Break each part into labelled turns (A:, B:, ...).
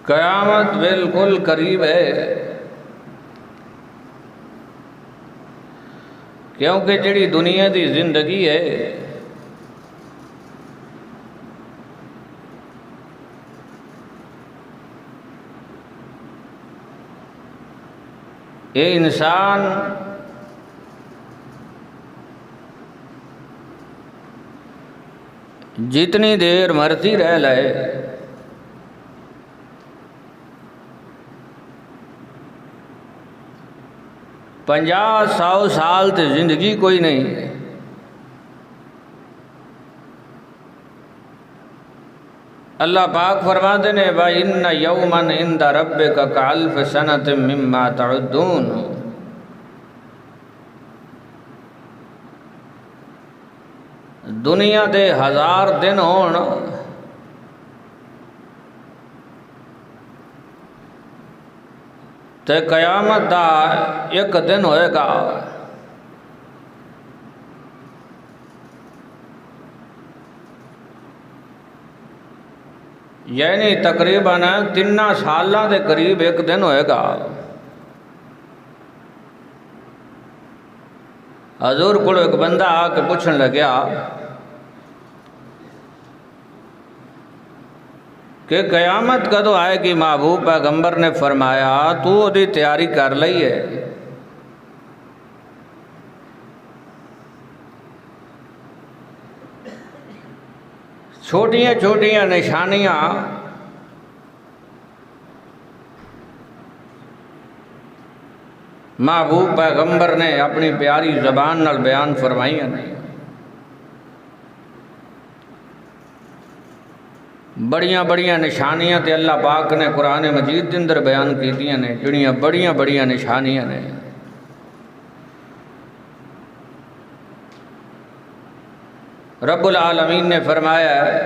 A: قیامت بالکل قریب ہے، کیونکہ جڑی دنیا دی زندگی ہے یہ انسان جتنی دیر مرضی رہ لے، 50-100 سال تے زندگی کوئی نہیں ہے۔ اللہ پاک فرماتے ہیں وَإِنَّ يَوْمًا عِندَ رَبِّكَ كَأَلْفِ سَنَةٍ مِّمَّا تَعُدُّونَ، دنیا دے 1000 دن ہون تے قیامت دا ایک دن ہوئے گا۔ یعنی تقریباً 3 سالاں دے قریب ایک دن ہوئے گا۔ حضور کو ایک بندہ آ کے پوچھنے لگیا کہ قیامت کدو آئے گی؟ محبوب پیغمبر نے فرمایا تو دی تیاری کر لئی ہے۔ چھوٹیاں چھوٹیاں نشانیاں محبوب پیغمبر نے اپنی پیاری زبان نال بیان فرمائیاں نے۔ بڑیاں بڑیاں نشانیاں تے اللہ پاک نے قرآن مجید کے اندر بیان کیتیاں نے، جڑیاں بڑیاں بڑیاں نشانیاں نے۔ رب العالمین نے فرمایا ہے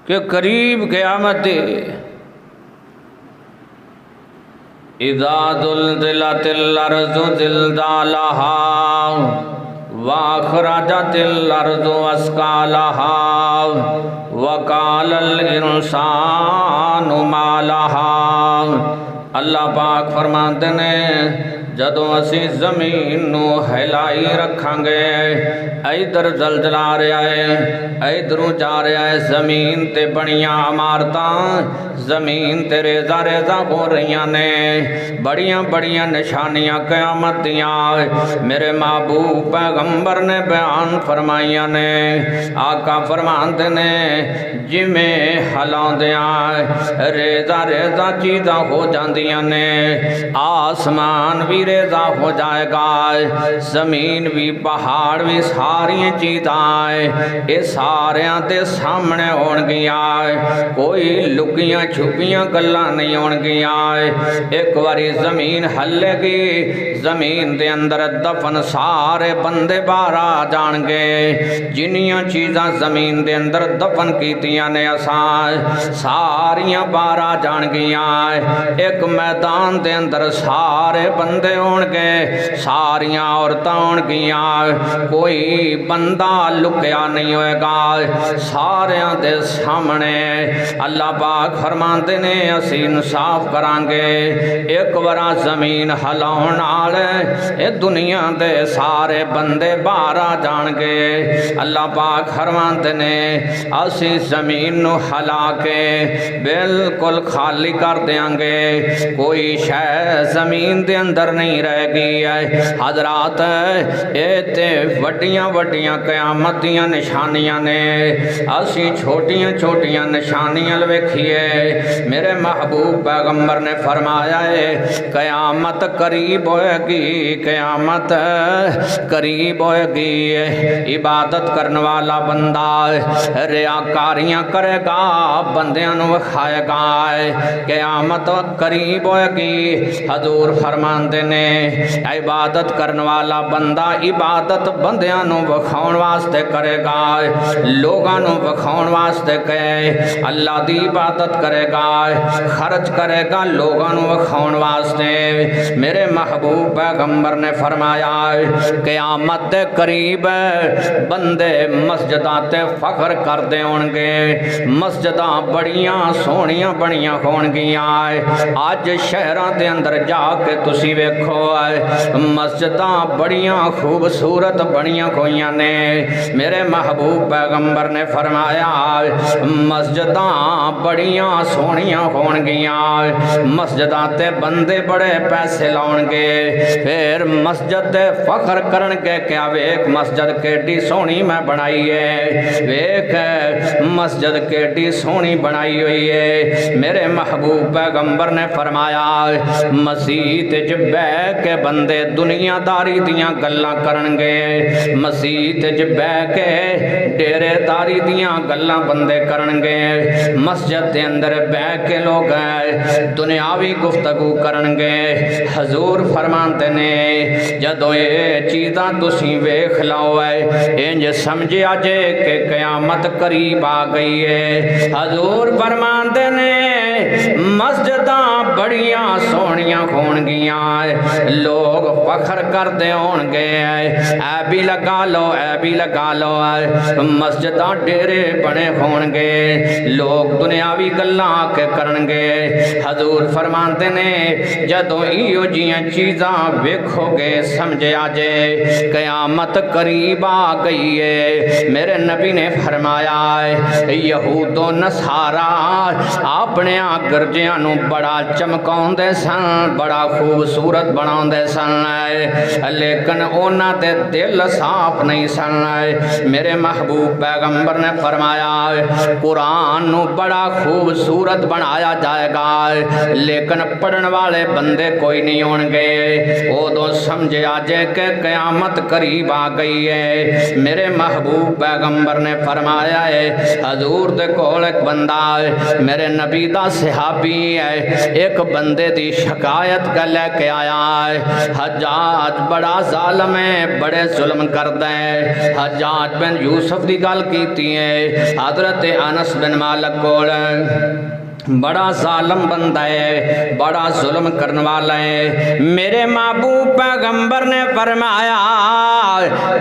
A: کہ قریب قیامت دے اذا زلزلت الارض زلزالها واخرجت الارض اثقالها وقال الانسان ما لها۔ اللہ پاک فرماتے ہیں جدوں اسی زمین نو ہلائی رکھاں گے، ادھر زلزلہ آ رہا ہے، ادھروں جا رہا ہے، زمین تے بڑیاں عمارتاں زمین تے ریزہ ریزہ ہو رہیاں نے، بڑیاں بڑیاں نشانیاں قیامت دیاں میرے محبوب پیغمبر نے بیان فرمائیاں نے۔ آقا فرماندے نے جی میں ہلاؤں دیاں ریزہ ریزہ چیزاں ہو جاندیاں نے، آسمان بھی ریزہ ہو جائے گا، زمین بھی پہاڑ بھی ساری چیزاں اے ساریاں تے سامنے ہون گیاں، کوئی لکیاں چھپیاں گلاں نہیں ہون گیاں۔ ایک واری زمین ہلے گی، زمین دے اندر دفن سارے بندے باہر آ جان گے، جنیاں چیزاں زمین دے اندر دفن کیتیاں نے اساں ساریاں باہر آ جان گیاں۔ ایک میدان دے اندر سارے بندے ہون گے، ساریاں عورتاں ہون گیاں، کوئی بندہ لکیا نہیں ہوئے گا، ساریاں دے سامنے اللہ پاک فرماندے نے اسی انصاف کران گے۔ ایک ورا زمین ہلاؤن آلے اے دنیا دے سارے بندے باہر آ جان گے، اللہ پاک فرماندے نے اسی زمین نو ہلا کے بالکل خالی کر دیاں گے، کوئی شے زمین دے اندر نہیں رہ گئی ہے۔ حضرات اے تے وڈیاں وڈیاں قیامت دیاں نشانیاں نے، اسی چھوٹیاں چھوٹیاں نشانیاں ویکھیے میرے محبوب پیغمبر نے فرمایا ہے قیامت قریب ہوئے گی، قیامت قریب ہوئے گی، عبادت کرنے والا بندہ ریاکاریاں کرے گا، بندیاں نو کھائے گا، قیامت قریب ہوئے گی۔ حضور فرماندے نے عبادت کرن والا بندہ عبادت بندیاں نو وکھاؤن واسطے کرے گا، لوگاں نو وکھاؤن واسطے کہے اللہ دی عبادت کرے گا، خرچ کرے گا لوگاں نو وکھاؤن واسطے۔ میرے محبوب پیغمبر نے فرمایا قیامت دے قریب بندے مسجداں تے فخر کردے ہون گے، مسجداں بڑیاں سونیاں بڑیاں ہون گیاں۔ اج شہراں دے اندر جا کے تسی ویکھو مسجداں بڑیاں خوبصورت بڑیاں ہوئیاں نے۔ میرے محبوب پیغمبر نے فرمایا مسجداں بڑیاں سونیاں ہون گیاں، مسجداں تے بندے بڑے پیسے لاؤن گے، پھر مسجد دے فخر کرن گے کیا ویکھ مسجد کیڈی سونی میں بنائی ہے، ویکھ مسجد کیڈی سونی بنائی ہوئی ہے۔ میرے محبوب پیغمبر نے فرمایا مسجد وچ بیٹھ کے بندے دنیا داری دیاں گلاں کرن گے، مسجد وچ بیٹھ کے ڈیرے داری دیاں گلاں بندے کرن گے، مسجد دے اندر بیٹھ کے لوگ دنیاوی گفتگو کرن گے۔ حضور فرماندے نے جدوں یہ چیزاں تسی ویکھ لو انج سمجھیا جے کہ قیامت قریب آ گئی ہے۔ حضور فرماندے نے مسجداں بڑیاں سونیاں ہون گیاں، لوگ فخر کردے ہون گے اے بھی لگا لو اے بھی لگا لو، مسجداں ڈیرے بنے ہون گے، لوگ دنیاوی گلاں کے کرن گے۔ حضور فرماندے نے جدوں ایو جیاں چیزاں ویکھو گے سمجھیا جے قیامت قریب آ گئی ہے۔ میرے نبی نے فرمایا یہود و نصارا اپنے گرجیاں نو بڑا چمکاؤندے سن، بڑا خوبصورت بناؤندے سن، لیکن انہاں دے دل صاف نہیں سن۔ میرے محبوب پیغمبر نے فرمایا قرآن نو بڑا خوبصورت بنایا جائے گا لیکن پڑھن والے بندے کوئی نہیں ہون گے، ادوں سمجھیا جے کہ قیامت قریب آ گئی ہے۔ میرے محبوب پیغمبر نے فرمایا ہے حضور دے کول ایک بندہ میرے نبی دا صحابی ہے، ایک بندے دی شکایت کا لے کے آیا ہے حجاج بڑا ظالم ہے، بڑے ظلم کردا ہے۔ حجاج بن یوسف دی گل کیتی ہے حضرت انس بن مالک کول، بڑا ظالم بندہ ہے، بڑا ظلم کرنے والا ہے۔ میرے محبوب پیغمبر نے فرمایا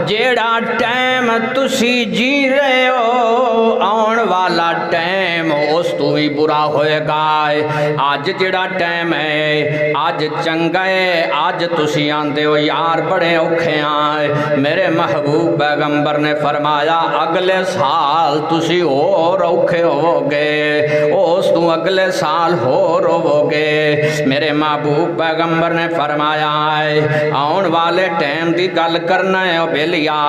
A: جیڑا ٹائم تسی جی رہے ہو آن والا ٹائم اس تو بھی برا ہوئے گا۔ آج جیڑا ٹائم ہے آج چنگا ہے، آج تسی آندے ہو یار بڑے اوکھے آئے۔ میرے محبوب پیغمبر نے فرمایا اگلے سال تسی اور اوکھے ہو گے، اس تو اگلے سال ہو رو گے۔ میرے محبوب پیغمبر نے فرمایا آن والے ٹائم دی گل کرنا ہے او بیلیا،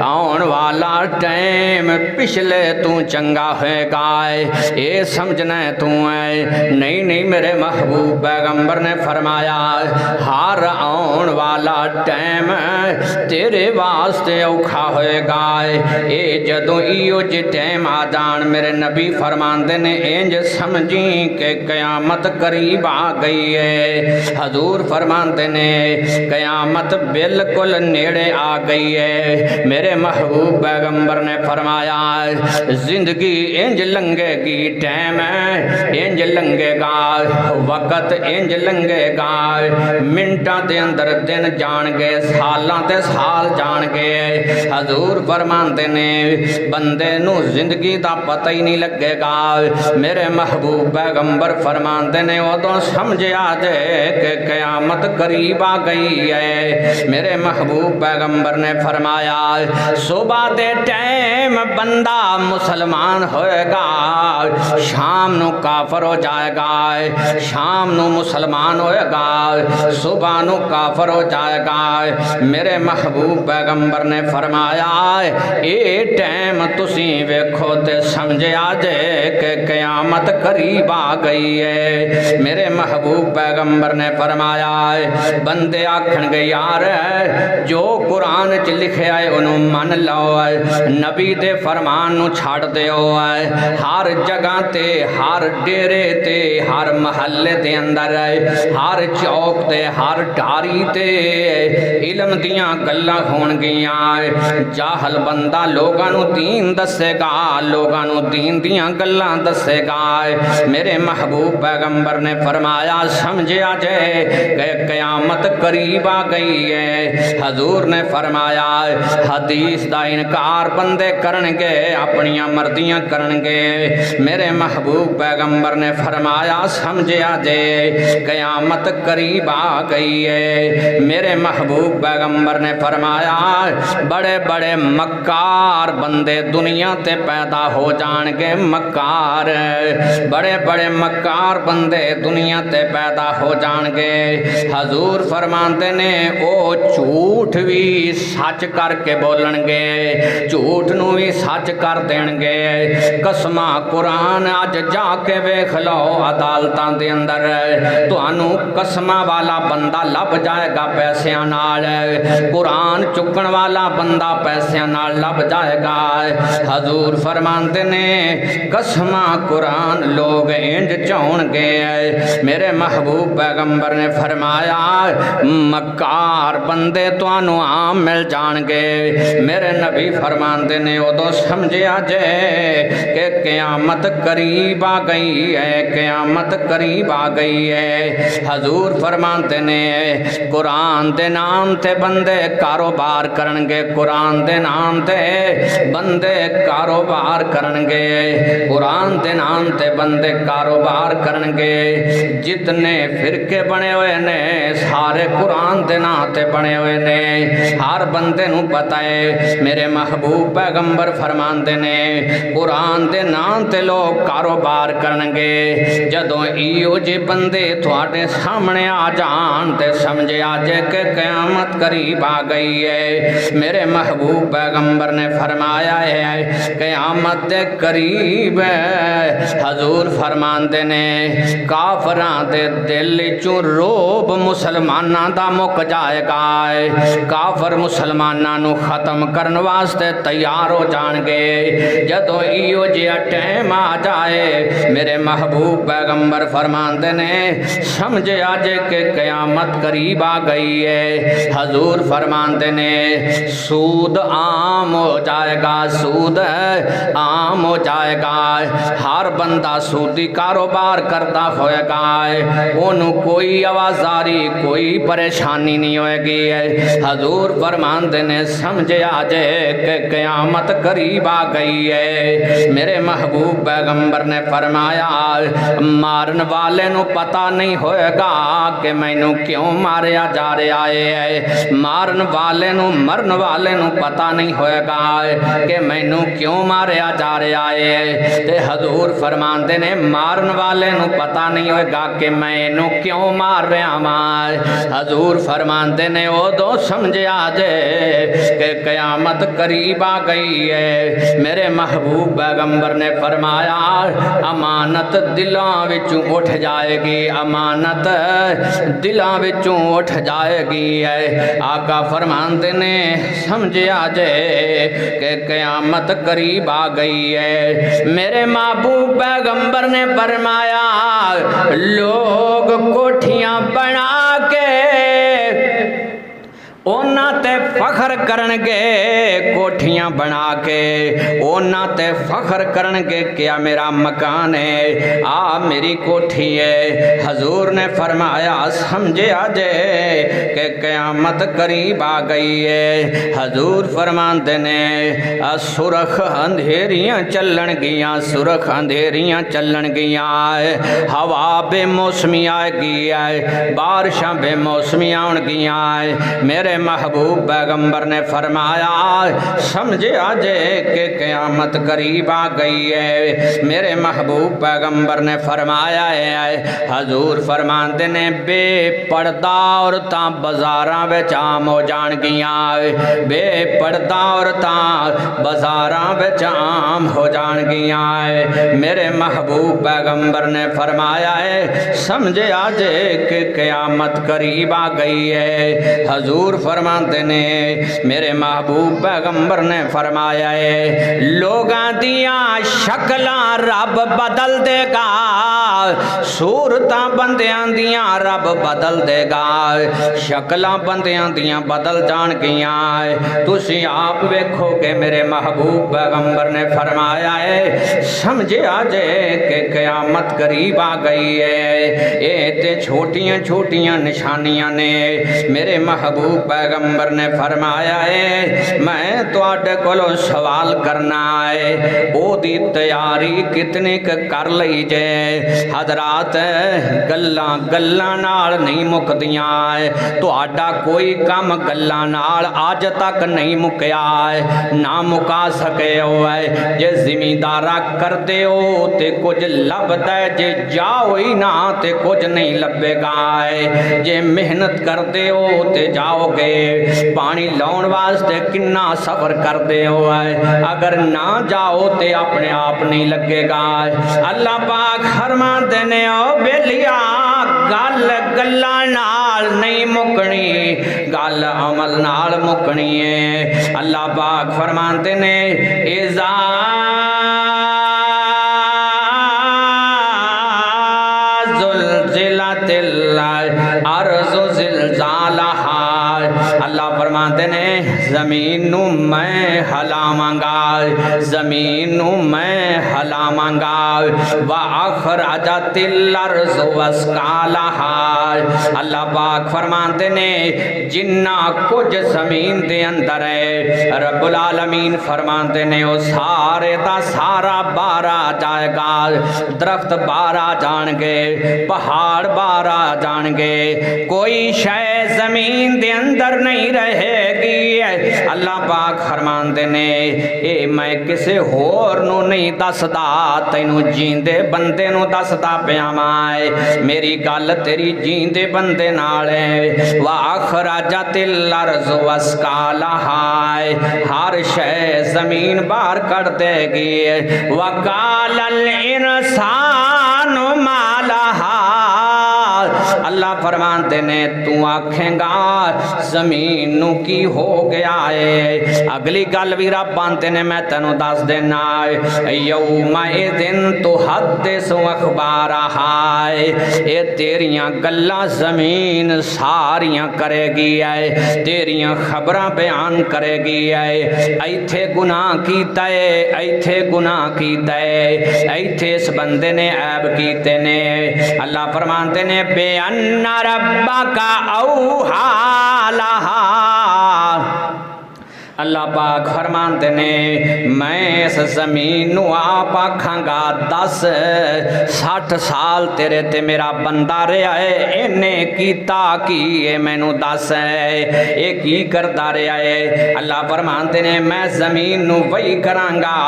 A: آن والا ٹائم پچھلے تو چنگا ہوئے گا، اے سمجھنا ہے تو ہے نہیں نہیں۔ میرے محبوب پیغمبر نے فرمایا ہر آن والا ٹائم تیرے واسطے اوکھا ہوئے گا، اے جدوں ایو جے ٹائم آ جان میرے نبی فرماندے نے انج سمجھی کہ قیامت قریب آ گئی ہے۔ حضور فرماندے نے قیامت بالکل نیڑے آ گئی ہے۔ میرے محبوب پیغمبر نے فرمایا زندگی انج لنگے گی، ٹائم انج لنگے گا، وقت انج لنگے گا، منٹاں دے اندر دن جان گے، سالاں تے سال جان گے۔ حضور فرماندے نے بندے نو زندگی دا پتہ ہی نہیں لگے گا۔ میرے محبوب پیغمبر فرماندے نے ادوں سمجھیا جے کہ قیامت قریب آ گئی ہے۔ میرے محبوب پیغمبر نے فرمایا صبح دے ٹائم بندہ مسلمان ہوئے گا، شام نو کافر ہو جائے گا، شام نو مسلمان ہوئے گا، صبح نو کافر ہو جائے گا۔ میرے محبوب پیغمبر نے فرمایا اے ٹائم تسی ویکھو تے سمجھیا جے کہ قیامت قریب آ گئی ہے۔ میرے محبوب پیغمبر نے فرمایا بندے آکھن گے یار جو قرآن چ لکھیا ہے انہوں من لو، نبی دے فرمان نو چھاڑ دیو، ہر جگہ تے ہر ڈیرے تے ہر محلے دے اندر ہر چوک تے ہر ڈاری تے علم دیاں گلاں ہون گیاں، جاہل بندہ لوگاں نو دین دسے گا، لوگاں نو دین دیاں گلاں دسے گا۔ میرے محبوب پیغمبر نے فرمایا سمجھیا جے کہ قیامت قریب آ گئی ہے۔ حضور نے فرمایا حدیث دا انکار بندے کرنگے، اپنیاں مرضیاں کرنگے۔ میرے محبوب پیغمبر نے فرمایا سمجھیا جے قیامت قریب آ گئی ہے۔ میرے محبوب پیغمبر نے فرمایا بڑے بڑے مکار بندے دنیا تے پیدا ہو جانگے، مکار بڑے بڑے مکار بندے دنیا تے پیدا ہو جانگے۔ حضور فرماندے نے او جھوٹ بھی سچ کر کے بولنگے، جھوٹ نو بھی سچ کر دینگے۔ قسمہ قرآن اج جا کے ویکھ لو عدالتاں دے اندر تانوں قسمہ والا بندہ لب جائے گا پیسیاں نال، قرآن چکن والا بندہ پیسیاں نال لب جائے گا۔ حضور فرماندے نے قسمہ قرآن لوگ انج چون گے۔ میرے محبوب پیغمبر نے فرمایا مکار بندے تانوں عام مل جان گے۔ میرے نبی فرماندے نے ادو سمجھیا جے کہ قیامت قریب آ گئی ہے، قیامت قریب آ گئی ہے۔ حضور فرماندے نے قرآن دے نام تے بندے کاروبار کرنگے، قرآن دے نام تے بندے کاروبار کرنگے، قرآن دے نام تے بندے کاروبار کرنگے۔ جتنے فرقے بنے ہوئے نے سارے قرآن دے نام تے بنے ہوئے نے، ہر بندے نو پتہ ہے۔ میرے محبوب پیغمبر فرماندے نے قرآن دے نام تے لوگ کاروبار کرنگے۔ جدوں ایو جے بندے تھوڑے سامنے آ جان تے سمجھے آجے کہ قیامت قریب آ گئی ہے۔ میرے محبوب پیغمبر نے فرمایا ہے قیامت دے قریب ہے۔ حضور فرماندے نے کافراں دے دل چوں روب مسلماناں دا مک جائے گا، کافر مسلماناں نو ختم کرن واسطے تیار ہو جان گے۔ جدوں ایو جہا ٹائم آ جائے میرے محبوب پیغمبر فرماندے نے سمجھیا جے کہ قیامت قریب آ گئی ہے۔ حضور فرماندے نے سود عام ہو جائے گا، سود عام ہو جائے گا، ہر بندہ سودی کاروبار کرتا ہوئے گا، انہوں کوئی آوازاری کوئی پریشانی نہیں ہوئے گی۔ حضور فرماندے نے سمجھیا جے کہ قیامت قریب آ گئی ہے۔ میرے محبوب پیغمبر نے فرمایا مارن والے نو پتہ نہیں ہوئے گا کہ میں نو کیوں ماریا جا رہا ہے، مارن والے نو مرن والے نو پتہ نہیں ہوئے گا کہ میں نو کیوں ماریا جا رہا ہے۔ تے حضور فرماندے نے مارن والے نو پتہ نہیں ہوئے گا کہ میں نو کیوں مار رہا مار۔ حضور فرماندے نے ادو سمجھیا جے کہ قیامت قریب آ گئی ہے۔ میرے محبوب پیغمبر نے فرمایا امانت دلاں وچوں اٹھ جائے گی، امانت دلاں وچوں اٹھ جائے گی۔ آقا فرماندے نے سمجھیا جے کہ قیامت قریب آ گئی ہے۔ میرے محبوب پیغمبر نے فرمایا لوگ کوٹھیاں بنا کے اونا تے فخر کرنگے، کوٹھیاں بنا کے اونا تے فخر کرنگے کیا میرا مکان ہے، آ میری کوٹھی ہے۔ حضور نے فرمایا سمجھے آجے کہ قیامت قریب آ گئی ہے۔ حضور فرماندے نے سرخ اندھیریاں چلن گیاں، سرخ اندھیریاں چلن گیاں، ہوا بے موسمی آئے گی، بارشاں بے موسمی آن گیاں۔ میرے میرے محبوب پیغمبر نے فرمایا سمجھے آجے کہ قیامت قریب آ گئی ہے۔ میرے محبوب پیغمبر نے فرمایا ہے حضور فرماندے نے بے پردہ عورتاں بازاراں وچ عام ہو جان گیاں، بے پردہ عورتاں بازاراں وچ عام ہو جان گیاں۔ میرے محبوب پیغمبر نے فرمایا ہے سمجھے آجے کہ قیامت قریب آ گئی ہے۔ حضور فرماتے نے میرے محبوب پیغمبر نے فرمایا ہے لوگاں دیاں شکلاں رب بدل دے گا، صورتاں بندیاں دیاں رب بدل دے گا، شکلاں بندیاں دیاں بدل جان گیاں۔ تسی آپ ویکھو کہ میرے محبوب پیغمبر نے فرمایا ہے سمجھے آجے کہ قیامت قریب آ گئی ہے۔ اے تے چھوٹیاں چھوٹیاں نشانیاں نے۔ میرے محبوب پیغمبر نے فرمایا ہے میں تو آٹے کولو سوال کرنا ہے او دی تیاری کتنی کر لئی جے۔ حضرات گلاں گلاں نال نہیں مکدیاں ہے، تو آڈا کوئی کام گلاں نال آج تک نہیں مکیا ہے نہ مکا سکے ہوئے۔ جے زمیندارہ کر دے ہو تے کچھ لب دے، جے جاؤ ہی نہ تے کچھ نہیں لبے گا ہے۔ جے محنت کر دے ہو تے جاؤ گے، پانی لاؤن واسطے کنہ سفر کر دے ہو ہے، اگر نہ جاؤ تے اپنے آپ نہیں لگے گا۔ اللہ پاک فرمان دینے او بیلیا گل گلہ نال نہیں مکنی، گل عمل نال مکنی ہے۔ اللہ پاک فرمان دینے اذا زلزلت الارض زلزالہا، اللہ فرماتے ہیں زمین نو میں ہلاواں گا، زمین نو میں ہلاواں گا، وَأَخْرَجَتِ الْأَرْضُ وَأَثْقَالَهَا۔ اللہ پاک فرماتے ہیں جنہ کچھ زمین دے اندر ہے رب العالمین فرماتے ہیں وہ سارے دا سارا بارا جائے گا، درخت بارا جان گے، پہاڑ بارا جان گے، کوئی شے زمین دے اندر نہیں رہے گی۔ اللہ پاک فرماندے نے اے میں کسے ہور نو نہیں دسدا، تینو جیندے بندے نو دسدا پیا میں، میری گل تیری جیندے بندے نال ہے۔ وَأَخْرَجَتِ الْأَرْضُ وَأَثْقَالَهَا، ہر شے زمین باہر کر دے گی۔ وَقَالَ الْإِنسَانُ مَا لَهَا، اللہ فرماتے نے تو آکھیں گا زمین نو کی ہو گیا ہے۔ اگلی گل بھی رب بانتے نے میں تینو دس دینا ہے یومئذ تحدث اخبارہا، اے تیریاں گلاں زمین ساریاں کرے گی ہے، تیریاں خبراں بیان کرے گی ہے۔ ایتھے گناہ کیتا ہے، ایتھے گناہ کیتا ہے، ایتھے اس بندے نے عیب کیتے نے۔ اللہ فرماتے نے بے ان ربک اوحا لہا، اللہ پاک فرماندے نے میں اس زمین نو آپ آکھاں گا 10-60 سال تیرے تے میرا بندہ رہا ہے، انہیں کیتا کی ہے مینو دس ہے، اے کی کردہ رہا ہے۔ اللہ فرماندے نے میں زمین نو وہی کران گا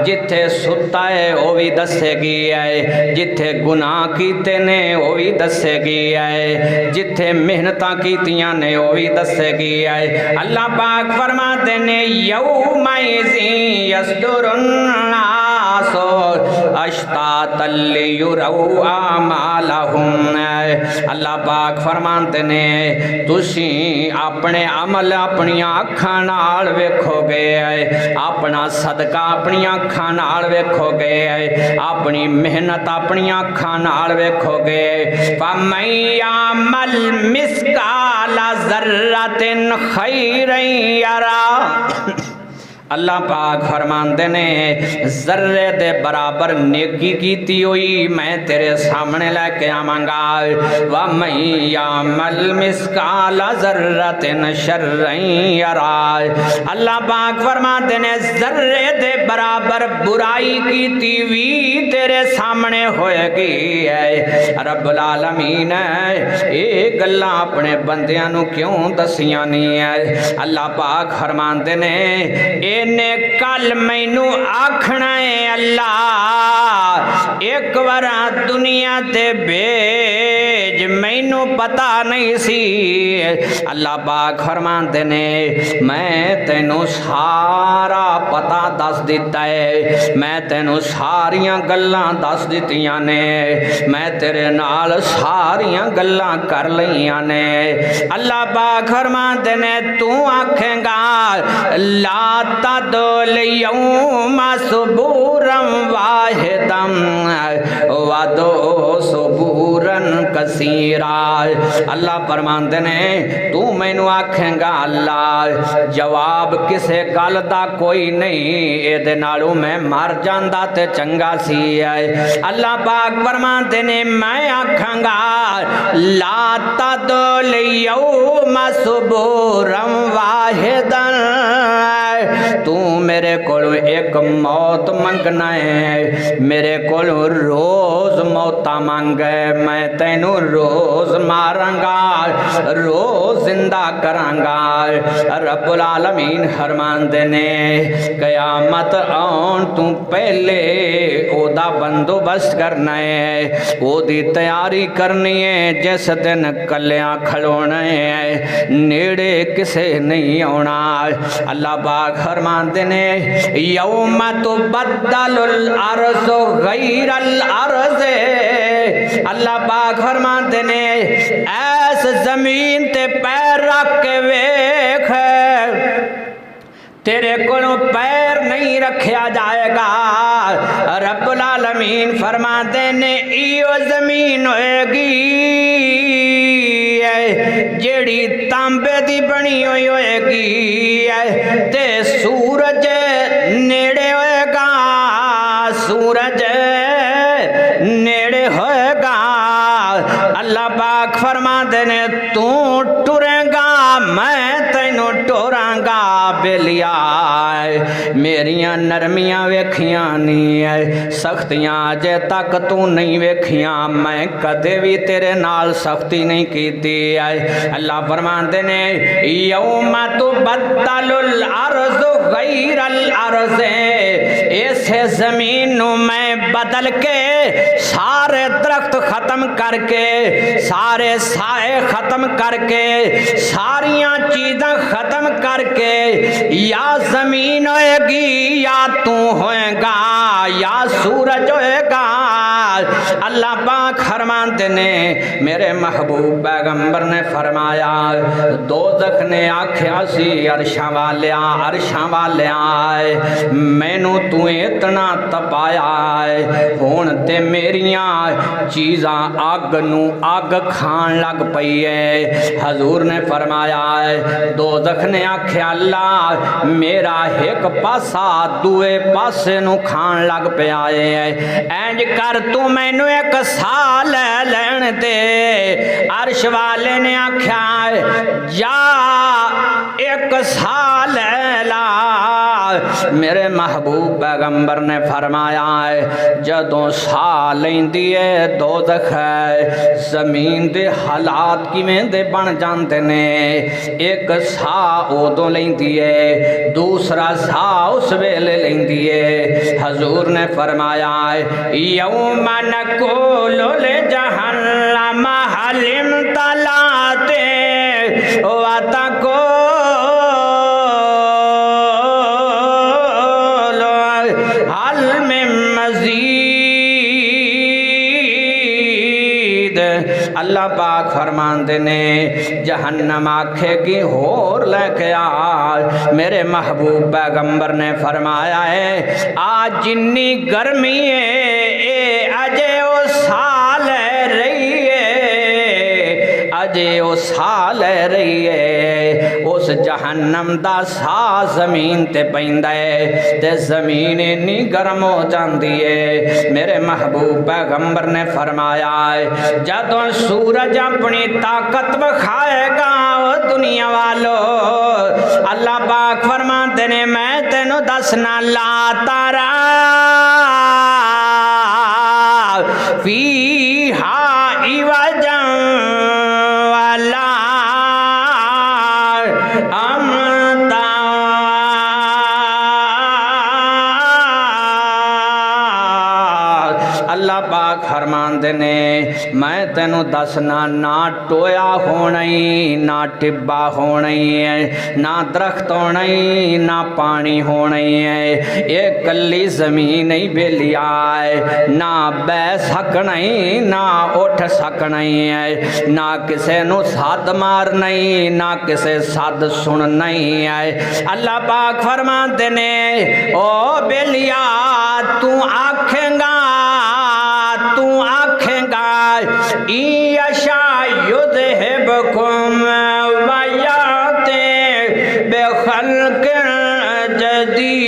A: جتھے ستا ہے وہ بھی دسے گی ہے، جتھے گناہ کیتے نے وہ بھی دسے گی ہے، جتھے محنتاں کیتیاں نے وہ بھی دسے گی ہے۔ اللہ پاک فرماندے یومئذ یصدر الناس اشتاتا لیروا اعمالہم، اللہ پاک فرماتے نے تسی اپنے عمل اپنی آنکھاں نال ویکھو گے، اپنا صدقہ اپنی آنکھاں نال ویکھو گے، اپنی محنت اپنی آنکھاں نال ویکھو گے۔ فَمَن يَعْمَلْ مِثْقَالَ ذَرَّةٍ خَيْرًا يَرَهُ، اللہ پاک فرماندے نے ذرے دے برابر نیکی کیتی ہوئی میں تیرے سامنے لے کے آمانگا وَمَن يَعْمَلْ مِثْقَالَ ذَرَّةٍ شَرًّا يَرَهُ اللہ پاک فرماتے نے ذرے دے برابر برائی کیتی ہوئی تیرے سامنے ہوئے گی ہے رب العالمین اے گلاں اپنے بندیاں نو کیوں دسیاں نہیں ہے اللہ پاک فرماندے نے اینے کل مینوں آکھنا ہے اللہ ایک وارا دنیا تے بھیج مینوں پتہ نہیں سی اللہ پاک فرماندے نے میں تینوں سارا پتہ دس دیتا ہے میں تینوں ساریاں گلاں دس دیتیاں نے میں تیرے نال ساریاں گلاں کر لیاں نے اللہ پاک فرماندے نے تو آکھیں گا لا تدل یوم صبورا واحدا ودو صبورا کثیرا اللہ فرماندے نے تو مینوں آکھیں گا اللہ جواب کسے گل دا کوئی نہیں اے دے نالوں میں مر جاندا تے چنگا سی ہے اللہ پاک فرماندے نے میں آکھاں گا لا تدل یوم صبورا واحدا تو میرے کولو ایک موت منگنا ہے میرے کولو روز موتا مانگے میں تینوں روز ماراں گا روز زندہ کراں گا رب العالمین فرماندے نے قیامت آن تو پہلے او دا بندوبست کرنا ہے او دی تیاری کرنی ہے جس دن کلیاں کھلونا ہے نیڑے کسے نہیں آنا اللہ پاک فرماندے نے یوم تبدل الارض غیر الارض اللہ پاک فرماندے نے ایس زمین تے پیر رکھ کے ویکھ تیرے کولوں پیر نہیں رکھیا جائے گا رب العالمین فرماتے نے ایو زمین ہوئے گی جیڑی تانبے دی بنی ہوئے گی تے سورج نیڑے ہوئے گا سورج نیڑے ہوئے گا اللہ پاک فرماتے نے تو ٹرے گا میں تینوں ٹوراں گا بیلیا میریاں نرمیاں ویکھیاں نہیں ہے سختیاں اجے تک تو نہیں ویکھیاں میں کدے بھی تیرے نال سختی نہیں کیتی ہے اللہ فرماندے نے یوم تبدل الارض غیر الارض ایسے زمین نو میں بدل کے سارے درخت ختم کر کے سارے سائے ختم کر کے ساریاں چیزاں ختم کر کے یا زمین ہوئے گی یا تو ہوئے گا یا سورج ہوئے گا اللہ پاک فرماتے نے میرے محبوب پیغمبر نے فرمایا دوزخ نے آکھیا سی عرشاں والیاں آئے مینوں تو اتنا تپایا ہے ہون تے میریاں چیزاں آگ نو آگ کھان لگ پئی ہے حضور نے فرمایا ہے دوزخ نے آکھیا اللہ میرا ایک پاسا دوے پاسے نو کھان لگ پہ آئے ہیں اینج کر تو مینوں ایک سال لین دے عرش والے نے آکھیا جا ایک سال لا میرے محبوب پیغمبر نے فرمایا ہے جدوں سا لیندی ہے دوزخ ہے زمین دے حالات کیویں دے بن جاندے نے ایک سا اودوں لیندی ہے دوسرا سا اس ویلے لیندی ہے حضور نے فرمایا ہے یوم نقول لجہنم هل امتلأت وتقول هل من مزید اللہ پاک فرماندے نے جہنم آکھے گی ہور لے کے آ میرے محبوب پیغمبر نے فرمایا ہے آج جنی گرمی ہے اے اجے او سال رہی ہے اجے او سال رہی ہے اس جہنم دا سا زمین تے پیندا ہے تے زمین اتنی گرم ہو جاندی ہے۔ میرے محبوب پیغمبر نے فرمایا ہے جدوں سورج اپنی طاقت بکھائے گا دنیا والو، اللہ پاک فرماتے نے میں تینوں دسنا لا تارا فیہا عوجا ولا امتا، اللہ پاک فرماندے نے میں تینوں دسنا نہ ٹویا ہونا ہی نہ ٹبا ہونا ہی ہے، نہ درخت ہونا ہی نہ پانی ہونا ہی ہے، یہ کلی زمین ہی بیلیا ہے، نہ بہ سکنا ہی نہ اٹھ سکنا ہی ہے، نہ کسے نو ساتھ مارنا ہی نہ کسے ساتھ سننا ہی ہے۔ اللہ پاک فرماتے نے او بیلیا تو آکھیں گا یشا یذہبکم ویاتی بخلق جدید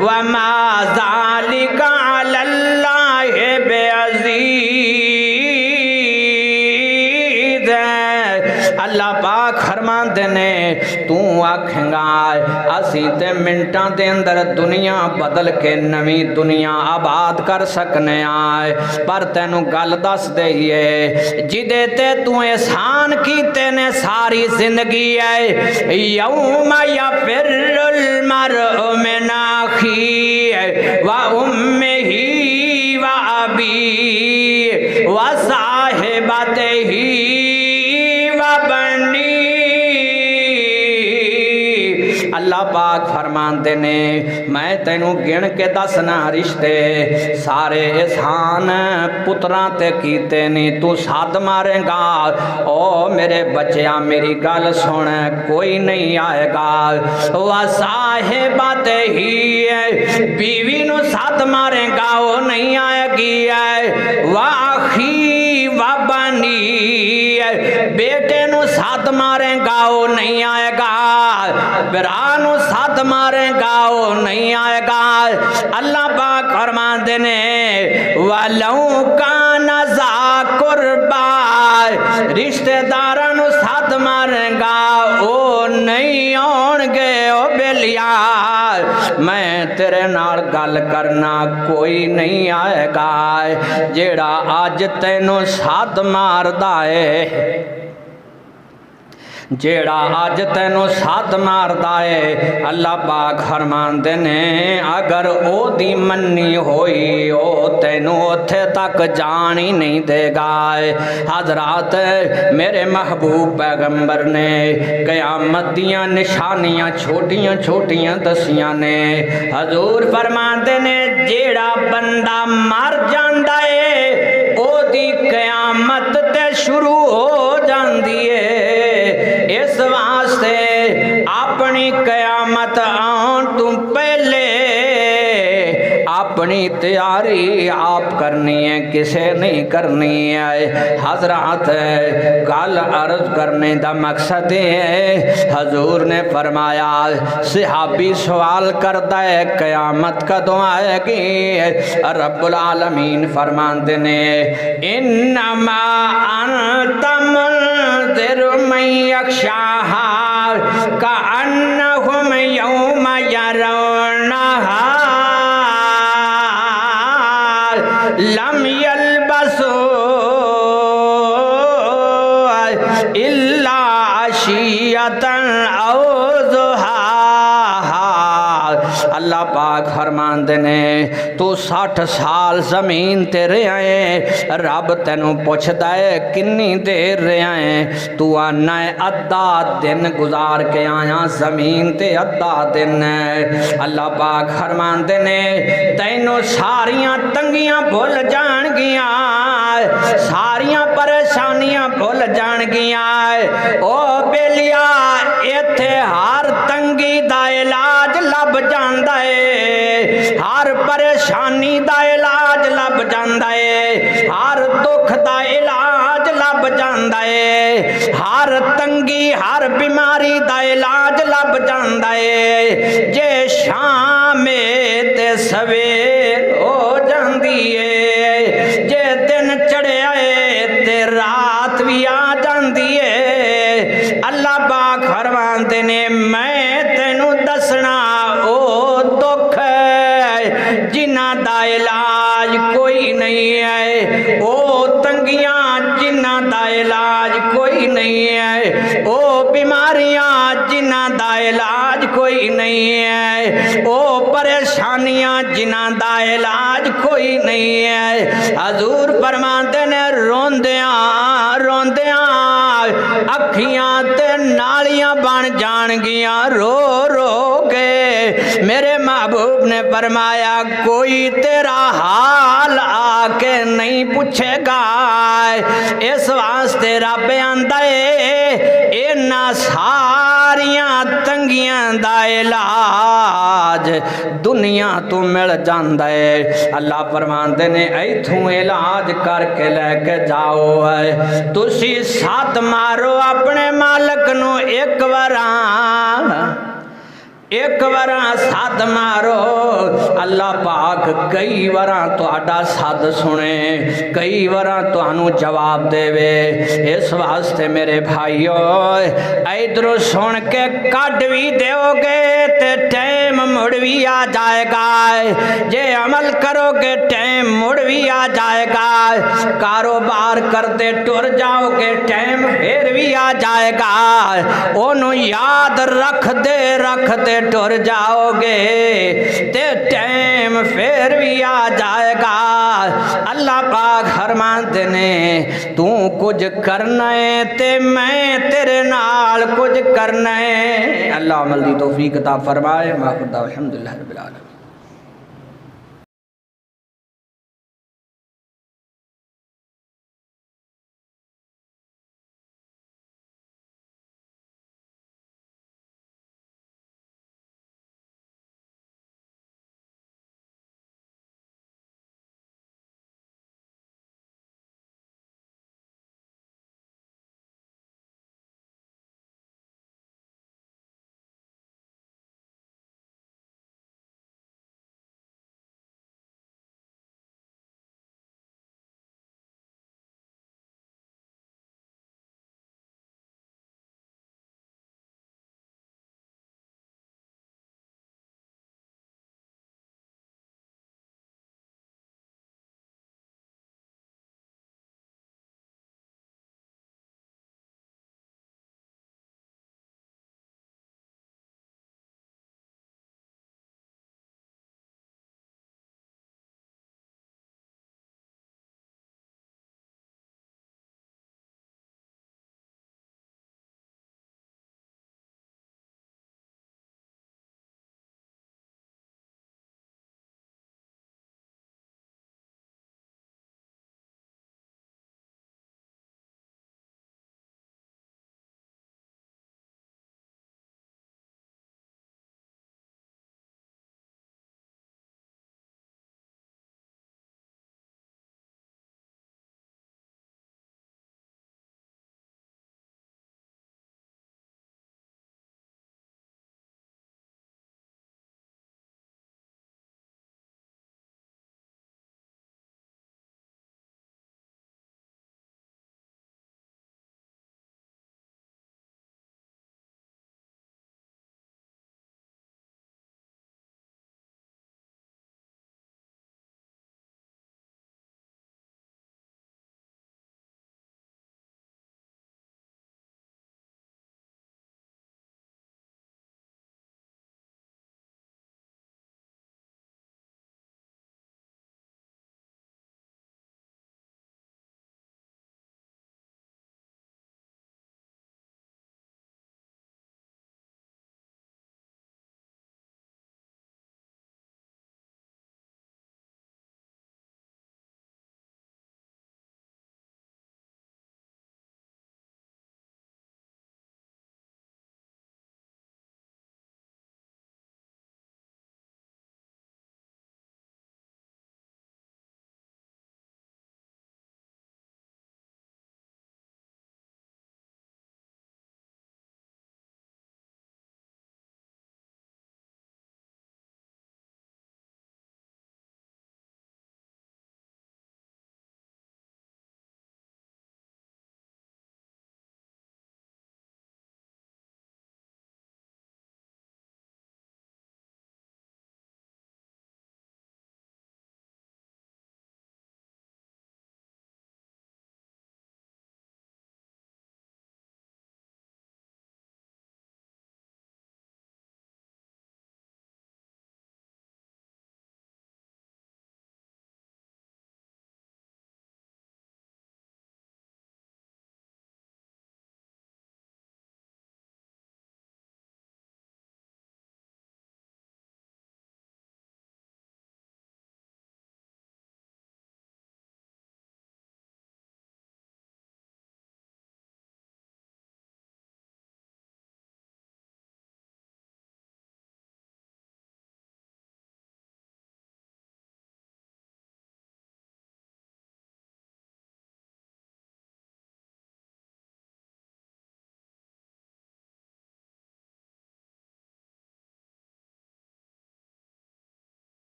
A: وما ذالک علی اللہ بعزیز، اللہ پاک فرماندے نے تو آکھیں گا اسی تے منٹاں دے اندر دنیا بدل کے نویں دنیا آباد کر سکنے آئے، پر تینوں گل دس دئیے جدے تے تو احسان کیتے نے ساری زندگی ہے، یوم یفر المرء من اخیہ و امہ و ابیہ و صاحبتہ و بنیہ، اللہ پاک فرماندے نے میں تینوں گن کے دسنا رشتے سارے احسان پتراں تے کیتے نہیں تو ساتھ مارے گا، او میرے بچیاں میری گل سن کوئی نہیں آئے گا، وصاحبت ہی بیوی نو ساتھ مارے گا وہ نہیں آئے گی، واخی وبنی بیٹے نو ساتھ مارے گا وہ نہیں آئے گا، برانو ساتھ مارے گا وہ نہیں آئے گا۔ اللہ پاک فرماندے نے وَلَوْ كَانَ ذَا قُرْبَى رشتہ دارانو ساتھ مارے گا وہ نہیں آن گے، او بیلیا میں تیرے نال گل کرنا کوئی نہیں آئے گا، جیڑا آج تینوں ساتھ ماردا ہے جیڑا آج تینوں ساتھ ماردا ہے، اللہ پاک فرماندے نے اگر او دی منی ہوئی او تینوں اتھے تک جان ہی نہیں دے گا۔ حضرات میرے محبوب پیغمبر نے قیامت دیاں نشانیاں چھوٹیاں چھوٹیاں دسیاں نے، حضور فرماندے نے جیڑا بندہ مر جاندا ہے او دی قیامت تے شروع ہو جاندی ہے، اس واسطے اپنی قیامت آن تو پہلے اپنی تیاری آپ کرنی ہے، کسے نہیں کرنی ہے۔ حضرات گل عرض کرنے دا مقصد ہے حضور نے فرمایا صحابی سوال کرتا ہے قیامت کدوں آئے گی، رب العالمین فرماندے نے انما انت منذر من یخشاہا کأنہم یوم یرونہا لم یلبسوا الا عشیۃ او ضحاہا۔ اللہ پاک فرماندے نے تو 60 سال زمین تے رہے ہیں، رب تینوں پوچھدا ہے کنی دیر رہے ہیں، تو آنا ہے ادھا دن گزار کے آیا زمین تے ادھا دن ہے۔ اللہ پاک فرماندے نے تینوں ساریاں تنگیاں بھول جان گیاں، ساریاں پریشانیاں بھول جان گیاں، او بیلیا ایتھے ہر تنگی دا علاج لب جاندا ہے، ہر پریشانی دا علاج لب جاندا ہے، ہر دکھ دا علاج لب ਜਾਂਦਾ ਏ, ਹਰ ਤੰਗੀ ਹਰ ਬਿਮਾਰੀ ਦਾ ਇਲਾਜ ਲੱਭ ਜਾਂਦਾ ਏ। ਜੇ ਸ਼ਾਮੇ ਤੇ ਸਵੇਰ ਹੋ ਜਾਂਦੀ ਏ, ਜੇ ਦਿਨ ਚੜਿਆ ਏ ਤੇ ਰਾਤ ਵੀ ਆ ਜਾਂਦੀ ਏ। ਅੱਲਾਹ ਪਾਕ ਫਰਮਾਉਂਦੇ ਨੇ ਮੈਂ ਤੈਨੂੰ ਦੱਸਣਾ ਉਹ ਦੁੱਖ ਜਿਨ੍ਹਾਂ ਦਾ ਇਲਾਜ ਕੋਈ ਨਹੀਂ ਹੈ, ਉਹ ਤੰਗੀਆਂ ਜਿਨ੍ਹਾਂ ਦਾ ਇਲਾਜ ਕੋਈ ਨਹੀਂ ਹੈ, ਉਹ ਬਿਮਾਰੀਆਂ ਜਿਨ੍ਹਾਂ ਦਾ ਇਲਾਜ ਕੋਈ ਨਹੀਂ ਹੈ, ਉਹ ਪਰੇਸ਼ਾਨੀਆਂ ਜਿਨ੍ਹਾਂ ਦਾ ਇਲਾਜ ਕੋਈ ਨਹੀਂ ਹੈ। ਹਜ਼ੂਰ ਫਰਮਾਉਂਦੇ ਨੇ ਰੋਂਦਿਆਂ ਰੋਂਦਿਆਂ ਅੱਖੀਆਂ ਤੇ ਨਾਲੀਆਂ ਬਣ ਜਾਣਗੀਆਂ ਰੋ ਰੋ ਕੇ। میرے محبوب نے فرمایا کوئی تیرا حال آ کے نہیں پوچھے گا، اس واسطے رب آندا ہے انہاں ساریاں تنگیاں دا علاج دنیا تو مل جاندا ہے۔ اللہ فرماندے نے ایتھوں علاج کر کے لے کے جاؤ، تسی ساتھ مارو اپنے مالک نو ایک وراں ساتھ مارو، اللہ پاک کئی وراں تہاڈا ساتھ سنے، کئی وراں تہانوں جواب دے وے۔ اس واسطے میرے بھائیو ادھروں سن کے کڈ بھی دیو گے تے ٹائم مڑ بھی آ جائے گا، جے عمل کرو گے ٹائم مڑ بھی آ جائے گا، کاروبار کرتے ٹر جاؤ گے ٹائم پھر بھی آ جائے گا، اونوں یاد رکھ دے ٹر جاؤ گے تے ٹائم پھر بھی آ جائے گا۔ اللہ پاک فرماندے نے تو کچھ کرنا ہے تے میں تیرے نال کچھ کرنا ہے۔ اللہ عمل دی توفیق عطا فرمائے۔ الحمدللہ رب العالمین۔